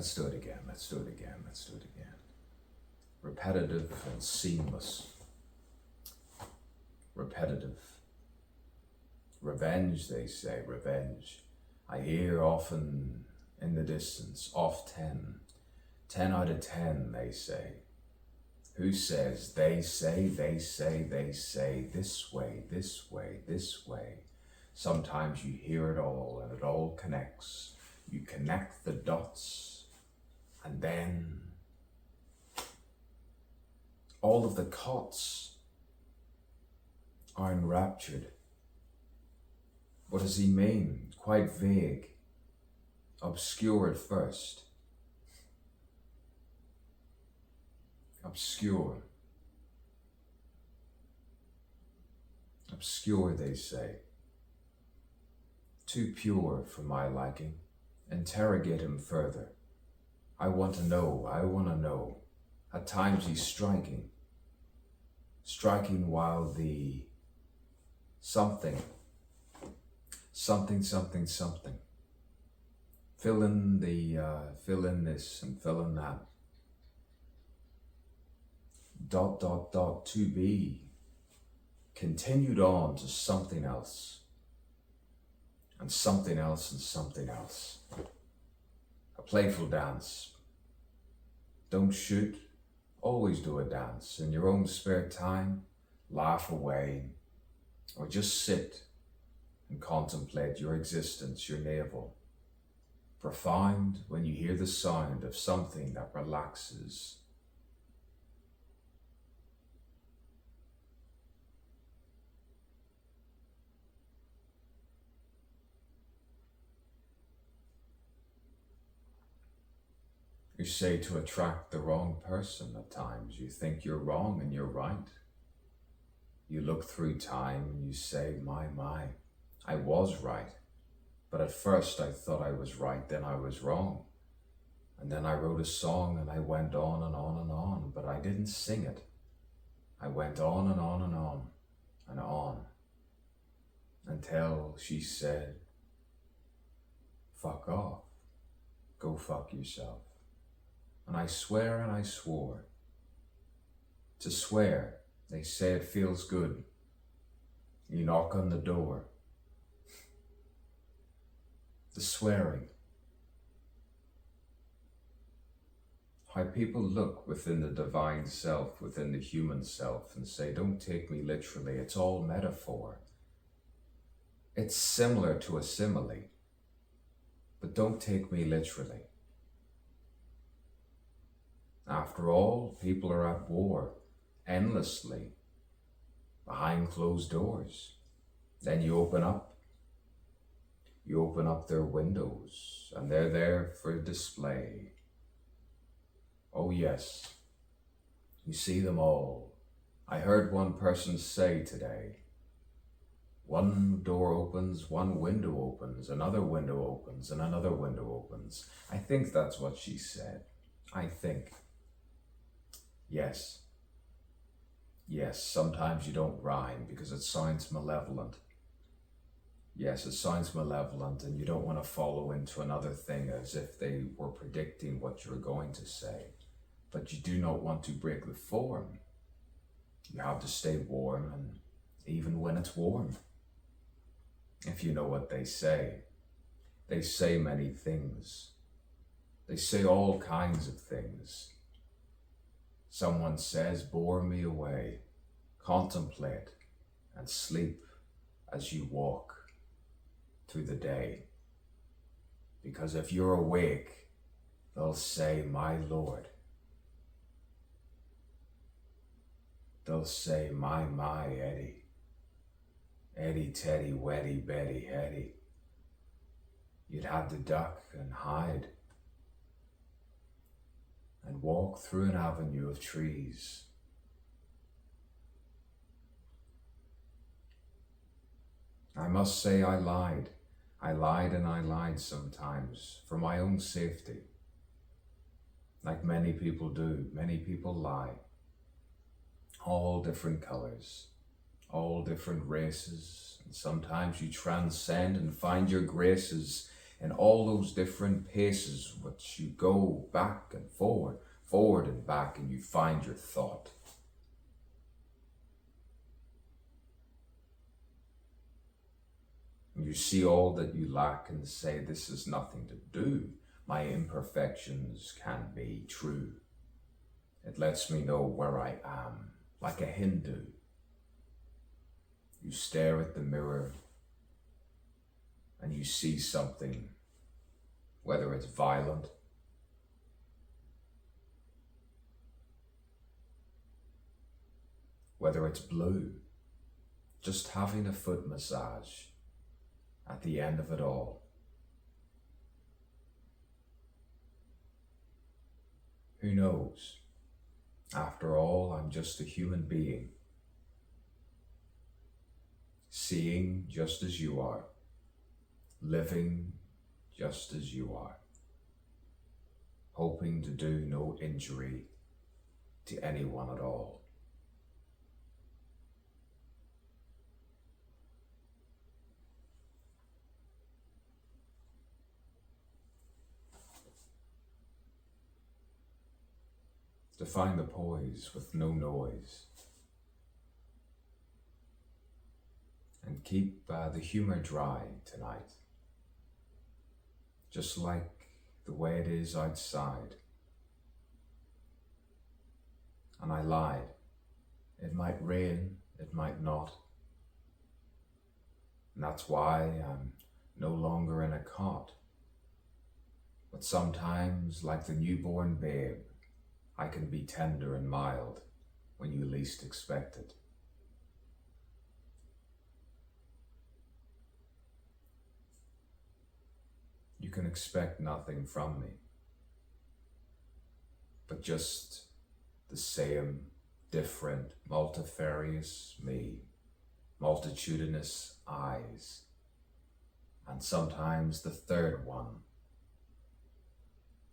Let's do it again, let's do it again, let's do it again. Repetitive and seamless. Repetitive. Revenge, they say, revenge. I hear often in the distance, off 10. 10 out of 10, they say. Who says? They say, they say, they say, this way, this way, this way. Sometimes you hear it all and it all connects. You connect the dots and then all of the cots are enraptured. What does he mean? Quite vague, obscure at first. Obscure. Obscure, they say. Too pure for my liking. Interrogate him further. I want to know, I want to know. At times he's striking. Striking while the something. Fill in this and fill in that. ... to be continued on to something else and something else and something else. A playful dance. Don't shoot, always do a dance in your own spare time. Laugh away or just sit and contemplate your existence, your navel. Profound when you hear the sound of something that relaxes. You say to attract the wrong person at times. You think you're wrong and you're right. You look through time and you say, my, I was right. But at first I thought I was right, then I was wrong. And then I wrote a song and I went on and on and on, but I didn't sing it. I went on and on and on and on until she said, fuck off, go fuck yourself. And I swear and I swore. To swear, they say it feels good. You knock on the door. The swearing. How people look within the divine self, within the human self, and say, don't take me literally, it's all metaphor. It's similar to a simile, but don't take me literally. After all, people are at war, endlessly, behind closed doors. Then you open up their windows, and they're there for display. Oh yes, you see them all. I heard one person say today, one door opens, one window opens, another window opens, and another window opens. I think that's what she said. I think. Yes, sometimes you don't rhyme because it sounds malevolent. Yes, it sounds malevolent and you don't want to follow into another thing as if they were predicting what you're going to say. But you do not want to break the form. You have to stay warm, and even when it's warm. If you know what they say many things. They say all kinds of things. Someone says, bore me away, contemplate and sleep as you walk through the day. Because if you're awake, they'll say, my Lord. They'll say, my, Eddie. Eddie, Teddy, Weddy, Betty, Hetty. You'd have to duck and hide and walk through an avenue of trees. I must say I lied. I lied sometimes for my own safety. Like many people do, many people lie. All different colors, all different races, and sometimes you transcend and find your graces in all those different paces, what thoughts. You go back and forward, forward and back, and you find your thought. You see all that you lack and say, this is nothing to do. My imperfections can be true. It lets me know where I am, like a Hindu. You stare at the mirror and you see something, whether it's violent, whether it's blue, just having a foot massage at the end of it all. Who knows? After all, I'm just a human being, seeing just as you are, living just as you are, hoping to do no injury to anyone at all. To find the poise with no noise, and keep the humor dry tonight, just like the way it is outside. And I lied. It might rain, it might not. And that's why I'm no longer in a cot. But sometimes, like the newborn babe, I can be tender and mild when you least expect it. You can expect nothing from me, but just the same, different, multifarious me, multitudinous eyes, and sometimes the third one,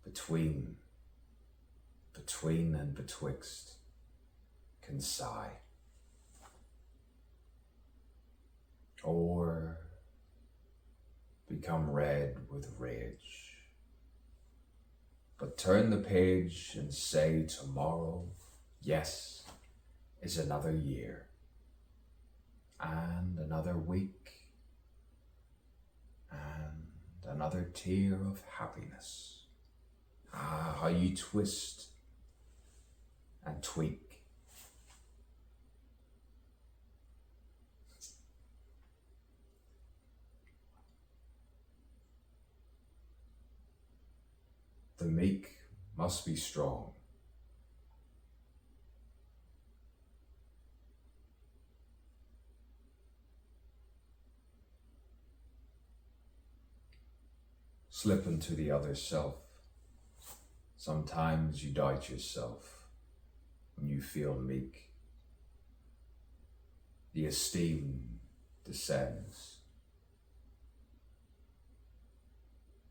between and betwixt, can sigh, or become red with rage, but turn the page and say tomorrow, yes, is another year, and another week, and another tear of happiness. Ah, how you twist and tweak. The meek must be strong. Slip into the other self. Sometimes you doubt yourself when you feel meek. The esteem descends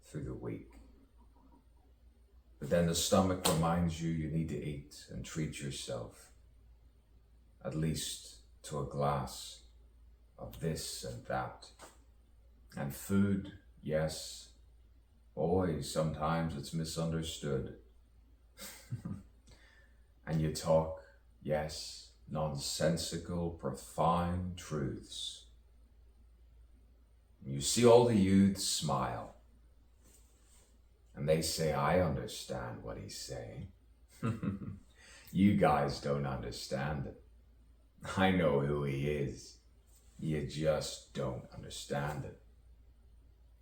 through the weak. But then the stomach reminds you need to eat and treat yourself, at least to a glass of this and that. And food, yes, boy, sometimes it's misunderstood. And you talk, yes, nonsensical, profound truths. You see all the youths smile, and they say, I understand what he's saying. You guys don't understand it. I know who he is. You just don't understand it.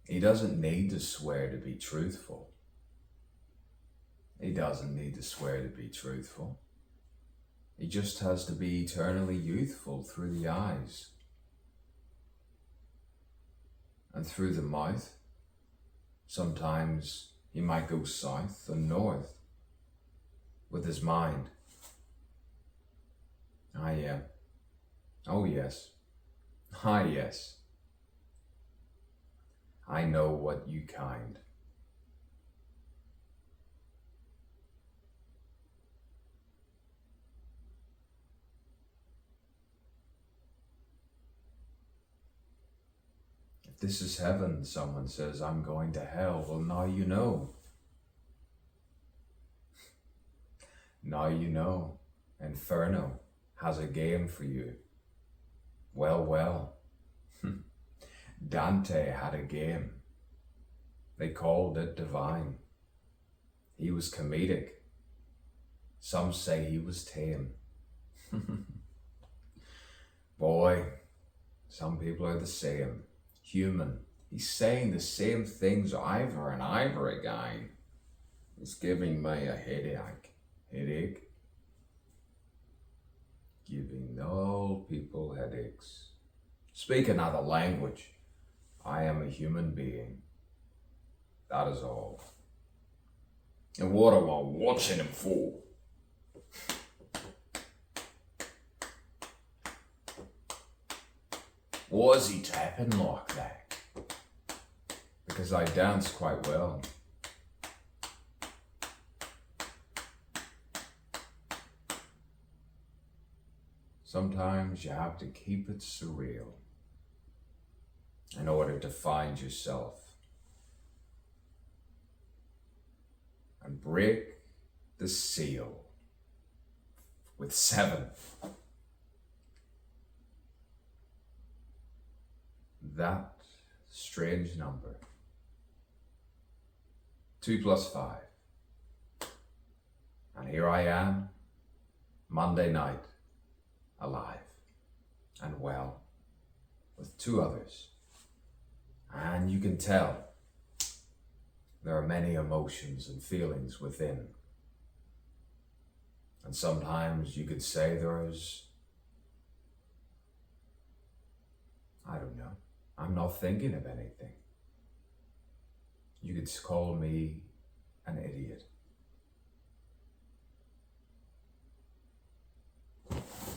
He doesn't need to swear to be truthful. He doesn't need to swear to be truthful. He just has to be eternally youthful through the eyes and through the mouth. Sometimes he might go south and north with his mind. Ah, yeah. Oh, yes. Ah, yes. I know what you kind. If this is heaven, someone says, I'm going to hell. Well, now you know. Now you know. Inferno has a game for you. Well, well. Dante had a game. They called it divine. He was comedic. Some say he was tame. Boy, some people are the same. Human. He's saying the same things over and over again. It's giving me a headache. Headache? Giving all people headaches. Speak another language. I am a human being. That is all. And what am I watching him for? Why is he tapping like that? Because I dance quite well. Sometimes you have to keep it surreal in order to find yourself and break the seal with 7. That strange number. 2 plus 5. And here I am, Monday night, alive and well, with 2 others. And you can tell there are many emotions and feelings within. And sometimes you could say there's, I don't know, I'm not thinking of anything. You could call me